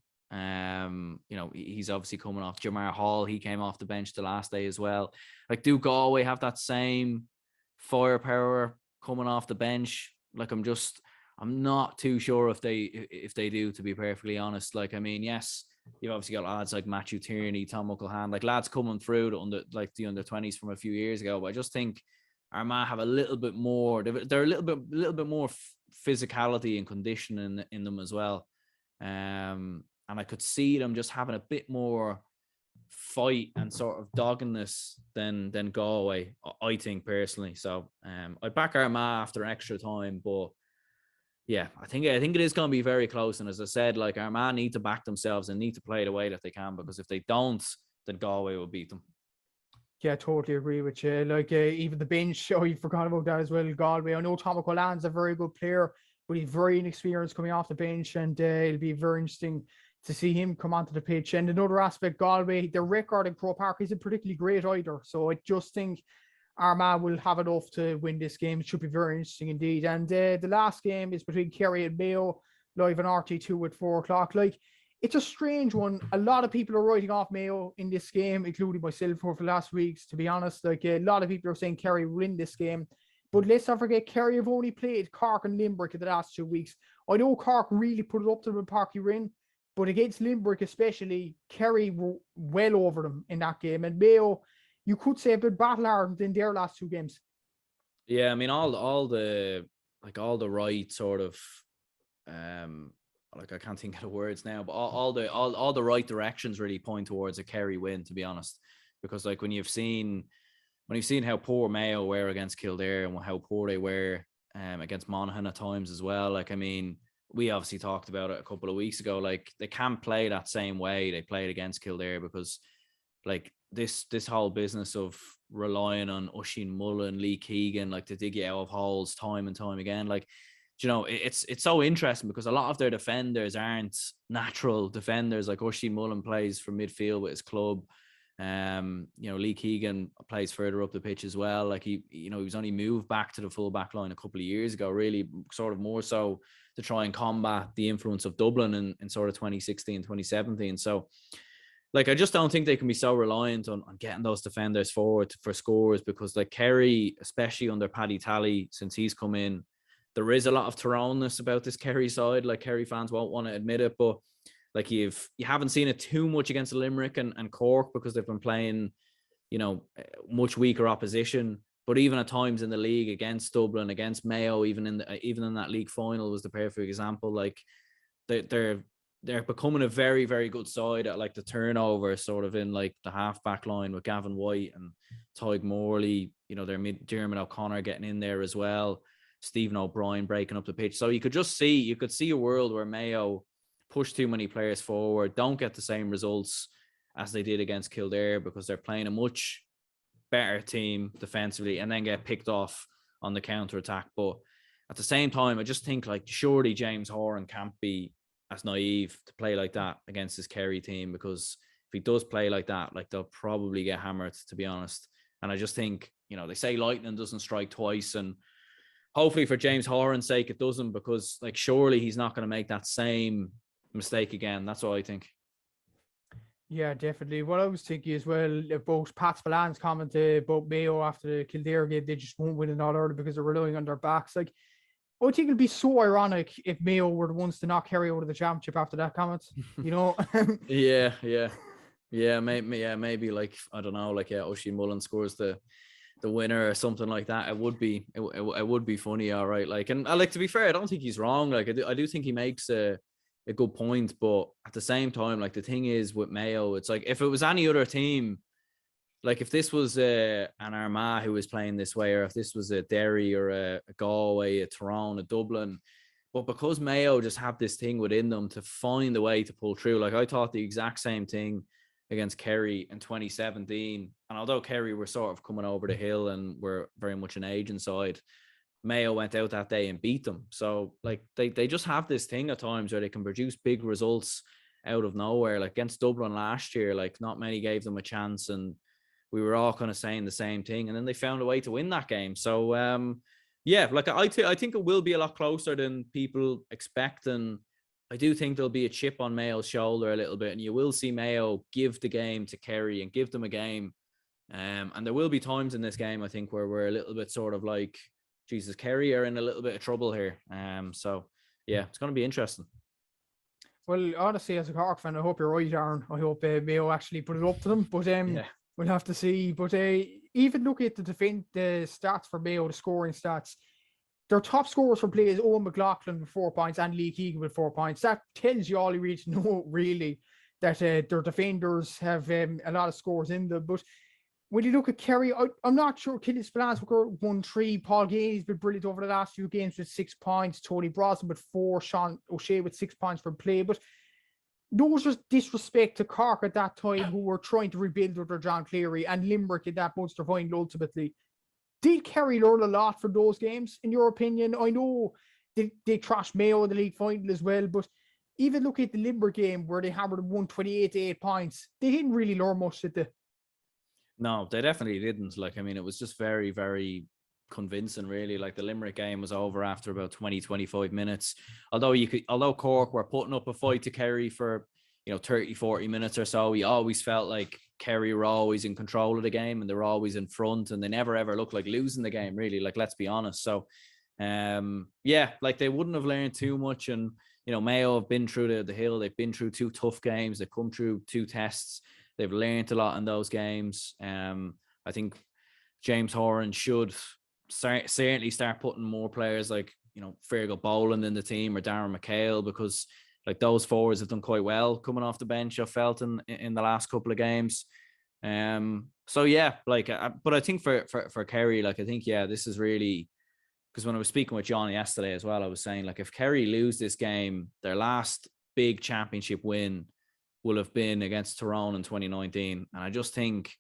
He's obviously coming off. Jamar Hall, he came off the bench the last day as well. Like, do Galway have that same firepower coming off the bench? Like, I'm not too sure if they do, to be perfectly honest. Like, I mean, yes, you've obviously got lads like Matthew Tierney, Tom Muckelhan, like lads coming through the under 20s from a few years ago. But I just think Armagh have a little bit more. They're a little bit more physicality and condition in them as well. And I could see them just having a bit more fight and sort of doggedness than Galway, I think, personally. So I back Armagh after extra time, but yeah, I think it is going to be very close. And as I said, like, Armagh need to back themselves and need to play the way that they can, because if they don't, then Galway will beat them. Yeah, I totally agree with you. Like, even the bench, you forgot about that as well. Galway, I know Tom McCullan's a very good player, but he's very inexperienced coming off the bench, and it'll be very interesting to see him come onto the pitch. And another aspect, Galway, their record in Croke Park isn't particularly great either. So I just think Armagh will have enough to win this game. It should be very interesting indeed. And the last game is between Kerry and Mayo, live on RT2 at 4:00. Like, it's a strange one. A lot of people are writing off Mayo in this game, including myself for the last weeks, to be honest. Like, a lot of people are saying Kerry will win this game. But let's not forget, Kerry have only played Cork and Limerick in the last 2 weeks. I know Cork really put it up to them in Páirc Uí Rinn, but against Limerick especially, Kerry were well over them in that game. And Mayo, you could say, a bit battle-hardened in their last 2 games. Yeah, I mean, all the right sort of, like, I can't think of the words now, but all the right directions really point towards a Kerry win, to be honest. Because, like, when you've seen how poor Mayo were against Kildare and how poor they were against Monaghan at times as well. Like, I mean, we obviously talked about it a couple of weeks ago. Like, they can't play that same way they played against Kildare, because, like, this whole business of relying on Oisin Mullen, Lee Keegan, like, to dig you out of holes time and time again. Like, it's so interesting, because a lot of their defenders aren't natural defenders. Like, Oisin Mullen plays from midfield with his club. Lee Keegan plays further up the pitch as well. Like, he was only moved back to the full back line a couple of years ago, really sort of more so to try and combat the influence of Dublin in sort of 2016, 2017. So, like, I just don't think they can be so reliant on getting those defenders forward for scores, because, like, Kerry, especially under Paddy Talley, since he's come in, there is a lot of Tyrone-ness about this Kerry side. Like, Kerry fans won't want to admit it, but, like, you haven't seen it too much against Limerick and Cork, because they've been playing, much weaker opposition. But even at times in the league against Dublin, against Mayo, even in that league final was the perfect example. Like, they're they're becoming a very, very good side at like the turnover, sort of in like the half back line with Gavin White and Tyg Morley, you know, their Dermot O'Connor getting in there as well. Stephen O'Brien breaking up the pitch. So you could see a world where Mayo push too many players forward, don't get the same results as they did against Kildare because they're playing a much better team defensively and then get picked off on the counter attack. But at the same time, I just think like surely James Horan can't be as naive to play like that against his Kerry team, because if he does play like that, like they'll probably get hammered, to be honest. And I just think, you know, they say lightning doesn't strike twice, and hopefully for James Horan's sake it doesn't, because like surely he's not going to make that same mistake again. That's what I think. Yeah, definitely. What I was thinking as well about Pat Spillan's comment about Mayo after the Kildare game, they just won't win in All Ireland because they're relying on their backs. Like, I think it'd be so ironic if Mayo were the ones to knock Kerry out of the championship after that comment. You know? Yeah, maybe like, I don't know, like Oisin Mullen scores the winner or something like that. It would be funny, all right. Like, and like, to be fair, I don't think he's wrong. Like, I do think he makes a good point, but at the same time, like the thing is with Mayo, it's like if it was any other team, like if this was an Armagh who was playing this way, or if this was a Derry or a Galway, a Tyrone, a Dublin, but because Mayo just have this thing within them to find a way to pull through. Like I thought the exact same thing against Kerry in 2017, and although Kerry were sort of coming over the hill and were very much an agent side, Mayo went out that day and beat them. So like they just have this thing at times where they can produce big results out of nowhere. Like against Dublin last year, like not many gave them a chance, and we were all kind of saying the same thing, and then they found a way to win that game. So yeah, like I think it will be a lot closer than people expect, and I do think there'll be a chip on Mayo's shoulder a little bit, and you will see Mayo give the game to Kerry and give them a game. And there will be times in this game, I think, where we're a little bit sort of like, Jesus, Kerry are in a little bit of trouble here. So yeah, it's going to be interesting. Well, honestly, as a Cork fan, I hope you're right, Aaron. I hope Mayo actually put it up to them, but we'll have to see. But even look at the stats for Mayo, the scoring stats. Their top scorers for play is Owen McLaughlin with 4 points and Lee Keegan with 4 points. That tells you all you need to know, really, that their defenders have a lot of scores in them. But when you look at Kerry, I'm not sure. Killian Spillane won 3. Paul Gainey's been brilliant over the last few games with 6 points. Tony Brosnan with 4. Sean O'Shea with 6 points for play. But those was disrespect to Cork at that time, who were trying to rebuild under John Cleary, and Limerick in that Munster final ultimately. Did Kerry learn a lot from those games, in your opinion? I know they trashed Mayo in the league final as well, but even look at the Limerick game where they hammered 128 to 8 points. They didn't really learn much, did they? No, they definitely didn't. Like, I mean, it was just very, very convincing, really. Like the Limerick game was over after about 20, 25 minutes. Although Cork were putting up a fight to Kerry for, 30, 40 minutes or so, we always felt like Kerry were always in control of the game and they were always in front, and they never ever looked like losing the game, really. Like, let's be honest. So, yeah, like they wouldn't have learned too much. And, Mayo have been through the hill. They've been through 2 tough games. They've come through 2 tests. They've learned a lot in those games. I think James Horan should certainly start putting more players like, Fergal Boland in the team, or Darren McHale, because like those forwards have done quite well coming off the bench, I felt in the last couple of games. So yeah, like, but I think for Kerry, like, I think, yeah, this is really, because when I was speaking with John yesterday as well, I was saying, like, if Kerry lose this game, their last big championship win will have been against Tyrone in 2019. And I just think,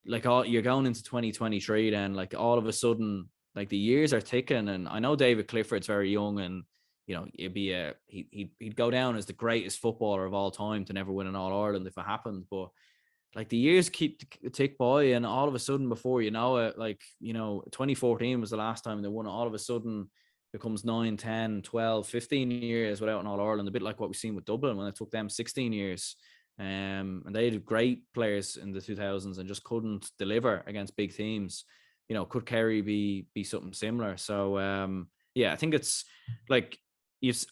like, you're going into 2023 then, like, all of a sudden, like, the years are ticking. And I know David Clifford's very young, and he'd go down as the greatest footballer of all time to never win an All-Ireland if it happened. But like, the years keep tick by, and all of a sudden, before you know it, like, 2014 was the last time they won it. All of a sudden becomes 9, 10, 12, 15 years without an All-Ireland, a bit like what we've seen with Dublin when it took them 16 years. And they had great players in the 2000s and just couldn't deliver against big teams. Could Kerry be something similar? So yeah, I think it's like,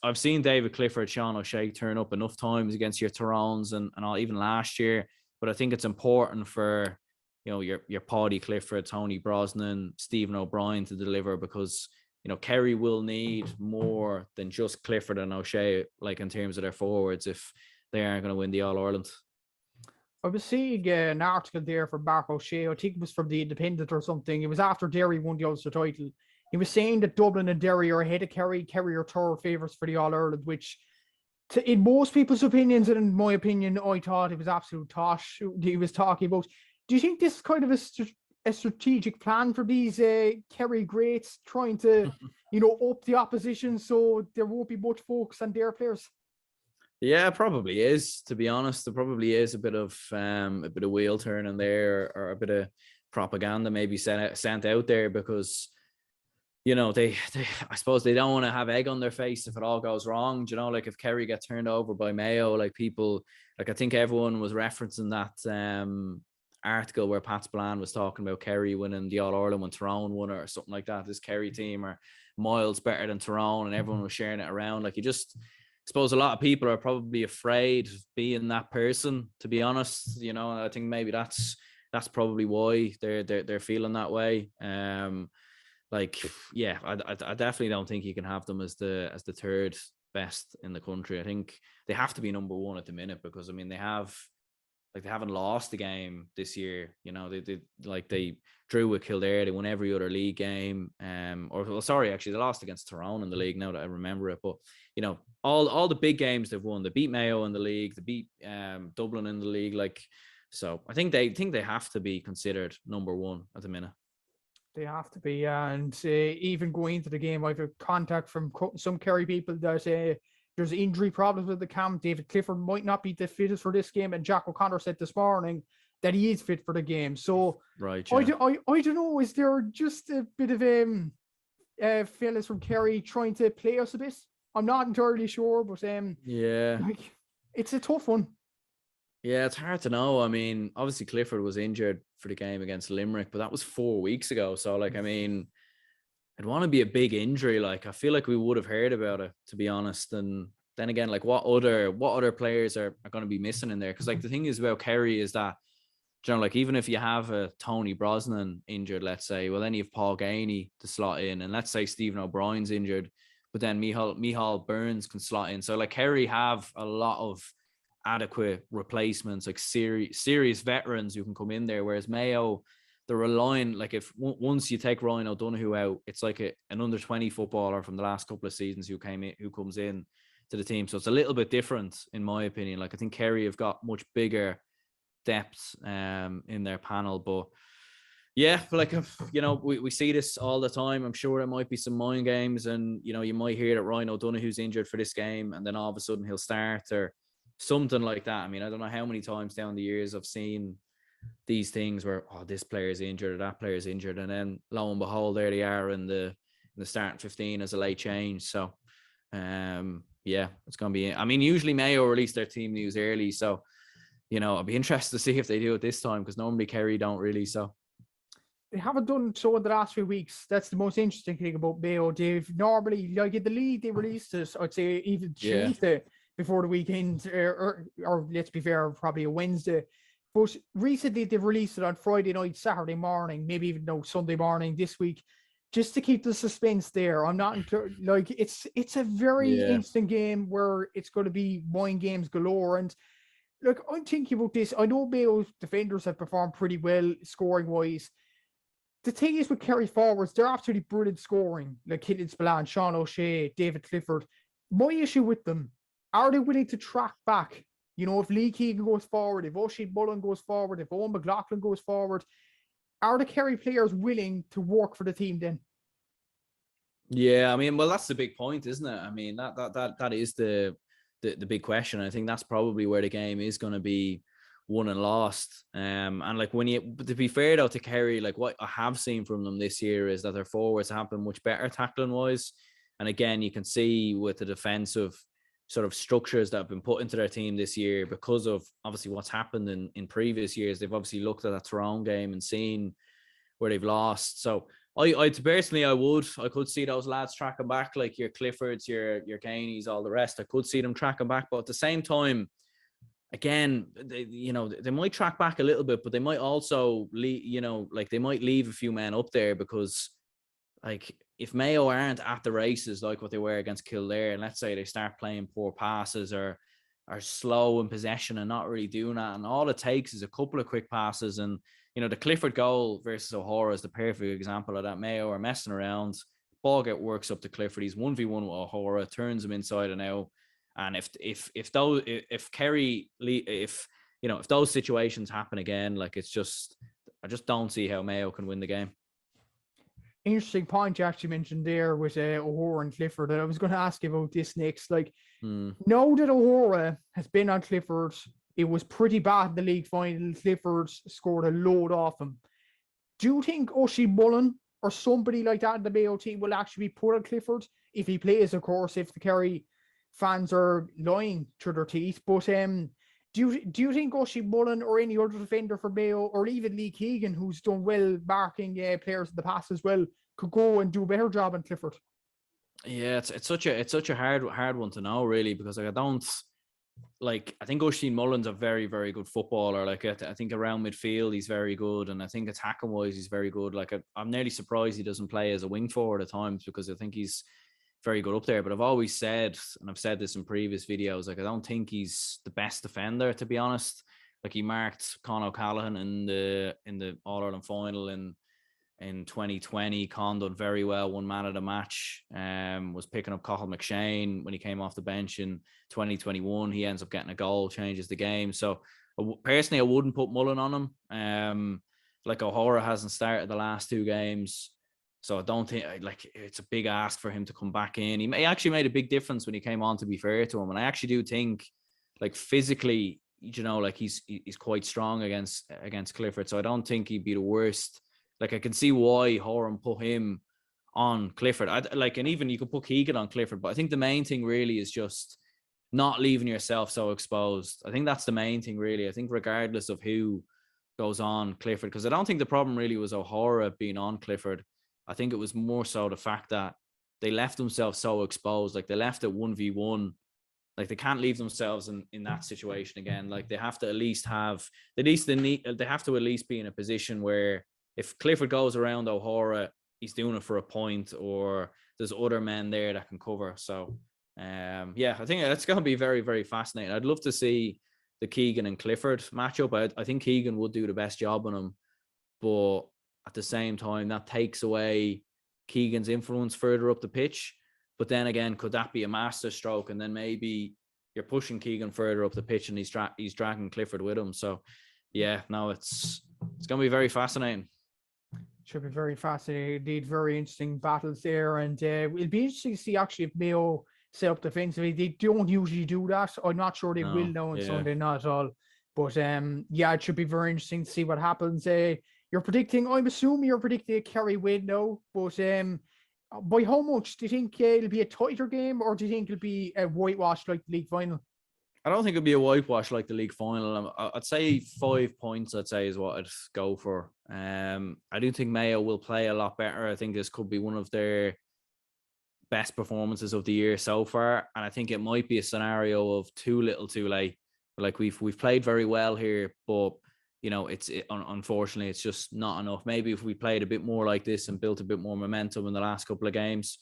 I've seen David Clifford, Sean O'Shea turn up enough times against your Tyrones and all, even last year. But I think it's important for, your Paddy Clifford, Tony Brosnan, Stephen O'Brien to deliver, because Kerry will need more than just Clifford and O'Shea, like in terms of their forwards, if they aren't going to win the All-Ireland. I was seeing an article there from Mark O'Shea. I think it was from the Independent or something. It was after Derry won the Ulster title. He was saying that Dublin and Derry are ahead of Kerry. Kerry are third favourites for the All-Ireland, which in most people's opinions, and in my opinion, I thought it was absolute tosh he was talking about. Do you think this is kind of a strategic plan for these Kerry greats, trying to, up the opposition so there won't be much focus on their players? Yeah, it probably is, to be honest. There probably is a bit of wheel turning there, or a bit of propaganda maybe sent out there, because they I suppose they don't want to have egg on their face if it all goes wrong. Like if Kerry get turned over by Mayo, like people, like I think everyone was referencing that article where Pat Spillane was talking about Kerry winning the All-Ireland when Tyrone won it or something like that. This Kerry team are miles better than Tyrone, and everyone was sharing it around. Like, I suppose a lot of people are probably afraid of being that person, to be honest. I think maybe that's probably why they're feeling that way. I definitely don't think you can have them as the third best in the country. I think they have to be number one at the minute, because they haven't lost a game this year. They drew with Kildare, they won every other league game. Actually they lost against Tyrone in the league, now that I remember it. But all the big games they've won. They beat Mayo in the league, they beat Dublin in the league. So I think they have to be considered number one at the minute. They have to be, and even going into the game, I have a contact from some Kerry people that there's injury problems with the camp. David Clifford might not be the fittest for this game, and Jack O'Connor said this morning that he is fit for the game. So, right, yeah. I don't know. Is there just a bit of fellas from Kerry trying to play us a bit? I'm not entirely sure, but it's a tough one. Yeah, it's hard to know. Obviously Clifford was injured for the game against Limerick, but that was 4 weeks ago. So, I'd want to be a big injury. I feel like we would have heard about it, to be honest. And then again, what other players are going to be missing in there? Because the thing is about Kerry is that, even if you have a Tony Brosnan injured, let's say, well, then you have Paul Gainey to slot in, and let's say Stephen O'Brien's injured, but then Micheál Burns can slot in. So Kerry have a lot of adequate replacements, serious veterans who can come in there, whereas Mayo, they're relying, if once you take Ryan O'Donoghue out, it's like an under 20 footballer from the last couple of seasons who comes in to the team. So it's a little bit different, in my opinion. I think Kerry have got much bigger depth in their panel, but yeah, we see this all the time. I'm sure it might be some mind games, and you might hear that Ryan O'Donoghue's injured for this game, and then all of a sudden he'll start, or something like that. I don't know how many times down the years I've seen these things where, this player is injured or that player is injured, and then lo and behold, there they are in the starting 15 as a late change. So it's going to be, usually Mayo release their team news early, so I'll be interested to see if they do it this time, because normally Kerry don't really. So they haven't done so in the last few weeks. That's the most interesting thing about Mayo. They've normally, in the league, they released this, I'd say even Tuesday before the weekend, or let's be fair, probably a Wednesday. But recently they've released it on Friday night, Saturday morning, maybe even Sunday morning this week, just to keep the suspense there. I'm not it's a very interesting game where it's going to be mind games galore. And look, I'm thinking about this. I know Mayo's defenders have performed pretty well scoring wise. The thing is with Kerry forwards, they're absolutely brilliant scoring, like Killian Spillane, Sean O'Shea, David Clifford. My issue with them, are they willing to track back? If Lee Keegan goes forward, if Oisin Mullen goes forward, if Owen McLaughlin goes forward, are the Kerry players willing to work for the team then? Yeah, well, that's the big point, isn't it? That is the big question. I think that's probably where the game is going to be won and lost. And to be fair though to Kerry, what I have seen from them this year is that their forwards have been much better tackling wise. And again, you can see with the defensive sort of structures that have been put into their team this year, because of obviously what's happened in previous years. They've obviously looked at that Tyrone game and seen where they've lost. So I personally, I could see those lads tracking back, like your Cliffords, your Gainies, all the rest. I could see them tracking back, but at the same time, again, they might track back a little bit, but they might also leave, they might leave a few men up there, because if Mayo aren't at the races like what they were against Kildare, and let's say they start playing poor passes or are slow in possession and not really doing that, and all it takes is a couple of quick passes. And the Clifford goal versus O'Hara is the perfect example of that. Mayo are messing around, ball works up to Clifford, he's 1v1 with O'Hara, turns him inside and out. And if Kerry, if those situations happen again, like I just don't see how Mayo can win the game. Interesting point you actually mentioned there with O'Hara and Clifford. And I was going to ask you about this next. Now that O'Hara has been on Clifford, it was pretty bad in the league final. Clifford scored a load off him. Do you think Oisin Mullen or somebody like that in the Mayo team will actually be put on Clifford if he plays, of course, if the Kerry fans are lying through their teeth? But do you think Oisin Mullen or any other defender for Mayo, or even Lee Keegan, who's done well marking players in the past as well, could go and do a better job on Clifford? Yeah, it's such a hard one to know, really, because I think Oisin Mullen's a very, very good footballer. I think around midfield he's very good, and I think attacking wise he's very good. I'm nearly surprised he doesn't play as a wing forward at times, because I think he's very good up there. But I've always said, and I've said this in previous videos, I don't think he's the best defender, to be honest. He marked Con O'Callaghan in the All-Ireland final in 2020. Con done very well, won man of the match, was picking up Cathal McShane when he came off the bench in 2021. He ends up getting a goal, changes the game. So personally, I wouldn't put Mullen on him. O'Hara hasn't started the last two games, so I don't think it's a big ask for him to come back in. He actually made a big difference when he came on, to be fair to him. And I actually do think, physically, he's quite strong against Clifford. So I don't think he'd be the worst. I can see why Horan put him on Clifford. And even you could put Keegan on Clifford. But I think the main thing really is just not leaving yourself so exposed. I think that's the main thing, really. I think regardless of who goes on Clifford, because I don't think the problem really was O'Hara being on Clifford. I think it was more so the fact that they left themselves so exposed. They left it 1v1. They can't leave themselves in that situation again. They have to at least have, they have to at least be in a position where if Clifford goes around O'Hara, he's doing it for a point, or there's other men there that can cover. So, I think it's going to be very, very fascinating. I'd love to see the Keegan and Clifford matchup. I think Keegan would do the best job on him, but at the same time, that takes away Keegan's influence further up the pitch. But then again, could that be a master stroke? And then maybe you're pushing Keegan further up the pitch and he's dragging Clifford with him. So, it's going to be very fascinating. Should be very fascinating indeed. Very interesting battles there. And it'll be interesting to see actually if Mayo set up defensively. They don't usually do that. I'm not sure they will now on Sunday, not at all. But it should be very interesting to see what happens. I'm assuming you're predicting a Kerry win now, but by how much? Do you think it'll be a tighter game, or do you think it'll be a whitewash like the league final? I don't think it'll be a whitewash like the league final. I'd say 5 points, is what I'd go for. I do think Mayo will play a lot better. I think this could be one of their best performances of the year so far. And I think it might be a scenario of too little too late. We've played very well here, but unfortunately it's just not enough. Maybe if we played a bit more like this and built a bit more momentum in the last couple of games,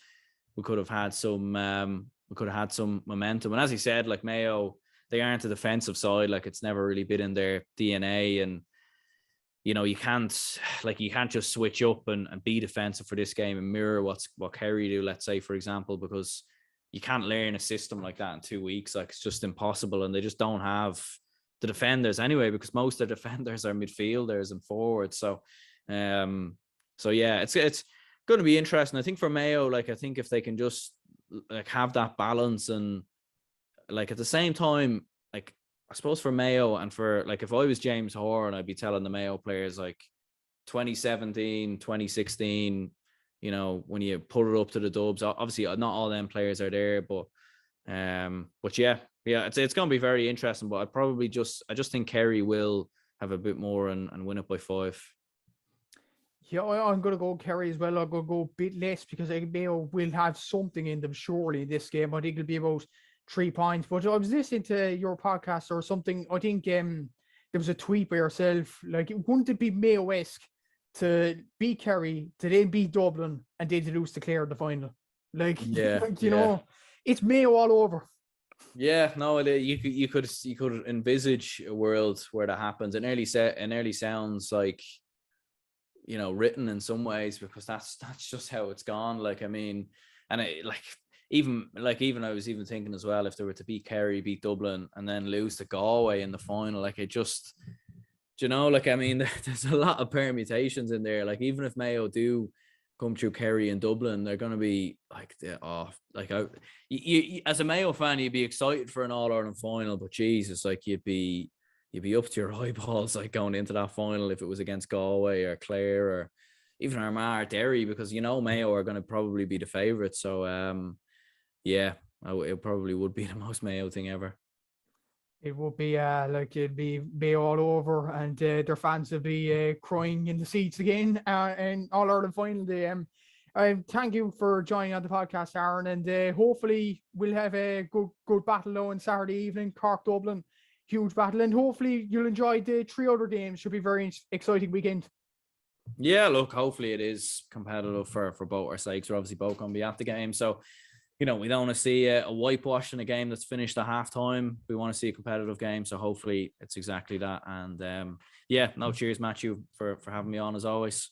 we could have had some momentum. And as he said, Mayo, they aren't a defensive side. It's never really been in their DNA. And, you can't just switch up and be defensive for this game and mirror what Kerry do, let's say, for example, because you can't learn a system like that in 2 weeks. It's just impossible. And they just don't have the defenders anyway, because most of the defenders are midfielders and forwards. So, it's going to be interesting. I think for Mayo, I think if they can just have that balance and at the same time, I suppose for Mayo and for if I was James Horan, I'd be telling the Mayo players 2017, 2016, when you put it up to the Dubs, obviously not all them players are there, but it's going to be very interesting. But I just think Kerry will have a bit more and win it by 5. Yeah, I'm going to go Kerry as well. I'm going to go a bit less because I think Mayo will have something in them surely in this game. I think it'll be about 3 points. But I was listening to your podcast or something. I think there was a tweet by yourself. Wouldn't it be Mayo-esque to beat Kerry, to then beat Dublin, and then to lose to Clare in the final. Like, you know, it's Mayo all over. Yeah, no, you could envisage a world where that happens. It nearly sounds like, you know, written in some ways, because that's just how it's gone. Like, I mean, and even I was even thinking as well, if they were to beat Kerry, beat Dublin, and then lose to Galway in the final, like, it just, you know, like, I mean, there's a lot of permutations in there. Like, even if Mayo do come through Kerry and Dublin, they're going to be like, you, as a Mayo fan, you'd be excited for an All-Ireland final, but Jesus, like, you'd be up to your eyeballs, like, going into that final if it was against Galway or Clare or even Armagh or Derry, because, you know, Mayo are going to probably be the favourites. So, yeah, it probably would be the most Mayo thing ever. It would be like, it'd be Mayo all over, and their fans would be crying in the seats again in All Ireland final day. Thank you for joining on the podcast, Aaron, and hopefully we'll have a good battle on Saturday evening, Cork Dublin, huge battle, and hopefully you'll enjoy the 3 other games. Should be very exciting weekend. Yeah, look, hopefully it is competitive for both our sakes. We're obviously both going to be at the game, so, you know, we don't want to see a whitewash in a game that's finished at halftime. We want to see a competitive game, so hopefully it's exactly that. And yeah, no, cheers, Matthew, for having me on as always.